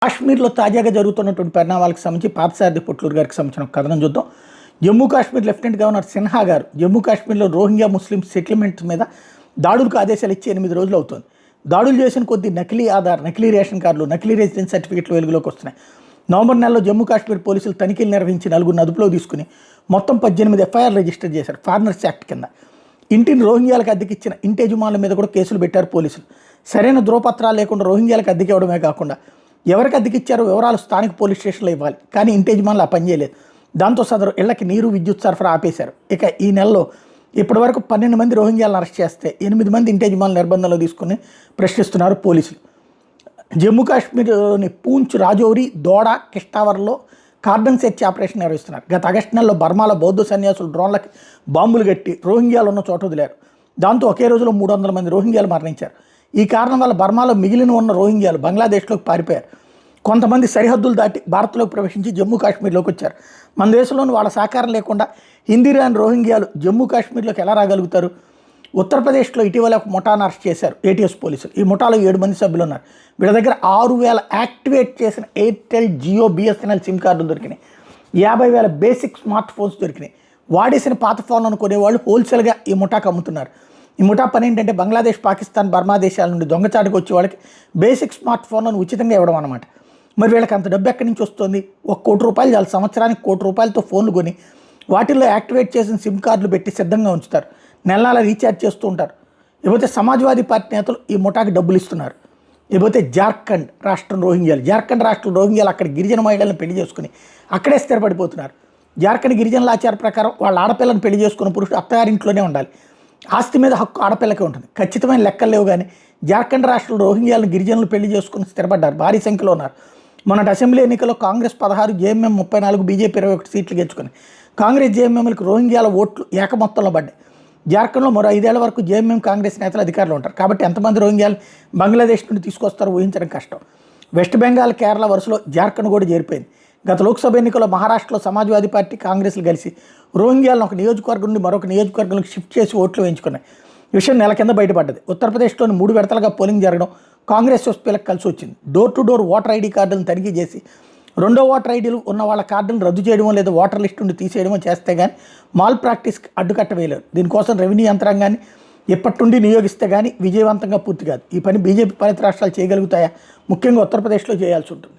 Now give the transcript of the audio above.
కాశ్మీర్లో తాజాగా జరుగుతున్నటువంటి పరిణామాలకు సంబంధించి పార్థసారథి పొట్లూరు గారికి సంబంధించిన ఒక కథనం చూద్దాం. జమ్మూ కాశ్మీర్ లెఫ్టినెంట్ గవర్నర్ సిన్హా గారు జమ్మూ కాశ్మీర్లో రోహింగ్యా ముస్లిం సెటిల్మెంట్స్ మీద దాడులకు ఆదేశాలు ఇచ్చి 8 రోజులు అవుతుంది. దాడులు చేసిన కొద్ది నకిలీ ఆధార్, నకిలీ రేషన్ కార్డులు, నకిలీ రెసిడెన్స్ సర్టిఫికెట్లు వెలుగులోకి వస్తున్నాయి. నవంబర్ నెలలో జమ్మూ కాశ్మీర్ పోలీసులు తనిఖీలు నిర్వహించి 4 అదుపులో తీసుకుని మొత్తం 18 ఎఫ్ఐఆర్ రిజిస్టర్ చేశారు. ఫారినర్స్ యాక్ట్ కింద ఇంటిని రోహింగ్యాలకు అద్దెకిచ్చిన ఇంటి యజమానుల మీద కూడా కేసులు పెట్టారు పోలీసులు. సరైన ధృవపత్రాలు లేకుండా రోహింగ్యాలకు అద్దెకివ్వడమే కాకుండా ఎవరికి అద్దెకిచ్చారో వివరాలు స్థానిక పోలీస్ స్టేషన్లో ఇవ్వాలి. కానీ ఇంటి యజమానులు ఆ పని చేయలేదు. దాంతో సదరు ఇళ్లకి నీరు, విద్యుత్ సరఫరా ఆపేశారు. ఇక ఈ నెలలో ఇప్పటివరకు 12 మంది రోహింగ్యాలను అరెస్ట్ చేస్తే 8 మంది ఇంటి యజమానులు నిర్బంధంలో తీసుకుని ప్రశ్నిస్తున్నారు పోలీసులు. జమ్మూ కాశ్మీర్లోని పూంచ్, రాజౌరి, దోడా, కిష్టావర్లో కార్డన్ సెర్చ్ ఆపరేషన్ నిర్వహిస్తున్నారు. గత ఆగస్టు నెలలో బర్మాలో బౌద్ధ సన్యాసులు డ్రోన్లకి బాంబులు కట్టి రోహింగ్యాలు ఉన్న చోట వదిలారు. దాంతో ఒకే రోజులో 300 మంది రోహింగ్యాలు మరణించారు. ఈ కారణం వల్ల బర్మాలో మిగిలిన ఉన్న రోహింగ్యాలు బంగ్లాదేశ్లోకి పారిపోయారు. కొంతమంది సరిహద్దులు దాటి భారత్లోకి ప్రవేశించి జమ్మూ కాశ్మీర్లోకి వచ్చారు. మన దేశంలోని వాళ్ళ సహకారం లేకుండా హిందీ రాని రోహింగ్యాలు జమ్మూ కాశ్మీర్లోకి ఎలా రాగలుగుతారు? ఉత్తరప్రదేశ్లో ఇటీవల ఒక ముఠాను అరెస్ట్ చేశారు ఏటీఎస్ పోలీసులు. ఈ ముఠాలో 7 మంది సభ్యులు ఉన్నారు. వీళ్ళ దగ్గర 6,000 యాక్టివేట్ చేసిన ఎయిర్టెల్, జియో, బిఎస్ఎన్ఎల్ సిమ్ కార్డులు దొరికినాయి. 50,000 బేసిక్ స్మార్ట్ ఫోన్స్ దొరికినాయి. వాడేసిన పాత ఫోన్లను కొనేవాళ్ళు హోల్సేల్గా ఈ ముఠాకు అమ్ముతున్నారు. ఈ ముఠా పని ఏంటంటే బంగ్లాదేశ్, పాకిస్తాన్, బర్మా దేశాల నుండి దొంగచాటుకు వచ్చే వాళ్ళకి బేసిక్ స్మార్ట్ ఫోన్లను ఉచితంగా ఇవ్వడం అనమాట. మరి వీళ్ళకి అంత డబ్బు ఎక్కడి నుంచి వస్తుంది? ₹1 కోటి చాలు. సంవత్సరానికి ₹1 కోటితో ఫోన్లు కొని వాటిల్లో యాక్టివేట్ చేసిన సిమ్ కార్డులు పెట్టి సిద్ధంగా ఉంచుతారు. నెల రీఛార్జ్ చేస్తూ ఉంటారు. ఇకపోతే సమాజ్వాదీ పార్టీ నేతలు ఈ ముఠాకి డబ్బులు ఇస్తున్నారు. ఇకపోతే జార్ఖండ్ రాష్ట్రం రోహింగ్యాలు అక్కడ గిరిజన మహిళలను పెళ్లి చేసుకుని అక్కడే స్థిరపడిపోతున్నారు. జార్ఖండ్ గిరిజనుల ఆచార ప్రకారం వాళ్ళ ఆడపిల్లను పెళ్లి చేసుకున్న పురుషుడు అత్తగారింట్లోనే ఉండాలి. ఆస్తి మీద హక్కు ఆడపిల్లకే ఉంటుంది. ఖచ్చితమైన లెక్కలు లేవు. కానీ జార్ఖండ్ రాష్ట్రంలో రోహింగ్యాలను గిరిజనులు పెళ్లి చేసుకుని స్థిరపడ్డారు. భారీ సంఖ్యలో ఉన్నారు. మొన్నటి అసెంబ్లీ ఎన్నికల్లో కాంగ్రెస్ 16, జేఎంఎం 34, బీజేపీ 21 సీట్లు గెలుచుకుని కాంగ్రెస్ జేఎంఎంలకు రోహింగ్యాల ఓట్లు ఏకమొత్తంలో పడ్డాయి. జార్ఖండ్లో మరో 5 ఏళ్ల వరకు జేఎంఎం, కాంగ్రెస్ నేతలు అధికారులు ఉంటారు. కాబట్టి ఎంతమంది రోహింగ్యాలు బంగ్లాదేశ్ నుండి తీసుకొస్తారో ఊహించడం కష్టం. వెస్ట్ బెంగాల్, కేరళ వరుసలో జార్ఖండ్ కూడా చేరిపోయింది. గత లోక్సభ ఎన్నికల్లో మహారాష్ట్రలో సమాజ్వాదీ పార్టీ, కాంగ్రెస్లు కలిసి రోహింగ్యాలను ఒక నియోజకవర్గం నుండి మరొక నియోజకవర్గానికి షిఫ్ట్ చేసి ఓట్లు వేయించుకున్నాయి. ఈ విషయం నెల కింద బయటపడ్డది. ఉత్తరప్రదేశ్లోని 3 విడతలుగా పోలింగ్ జరగడం కాంగ్రెస్ ఎంపీలకు కలిసి వచ్చింది. Door to door voter ID కార్డులను తనిఖీ చేసి రెండో ఓటర్ ఐడీలు ఉన్న వాళ్ళ కార్డులను రద్దు చేయడమో లేదా ఓటర్ లిస్ట్ నుండి తీసేయడమో చేస్తే కానీ మాల్ ప్రాక్టీస్కి అడ్డుకట్ట వేయలేరు. దీనికోసం రెవెన్యూ యంత్రాంగాన్ని ఇప్పటి నుండి నియోగిస్తే కానీ విజయవంతంగా పూర్తి కాదు. ఈ పని బీజేపీ పాలిత రాష్ట్రాలు చేయగలుగుతాయా? ముఖ్యంగా ఉత్తరప్రదేశ్లో చేయాల్సి ఉంటుంది.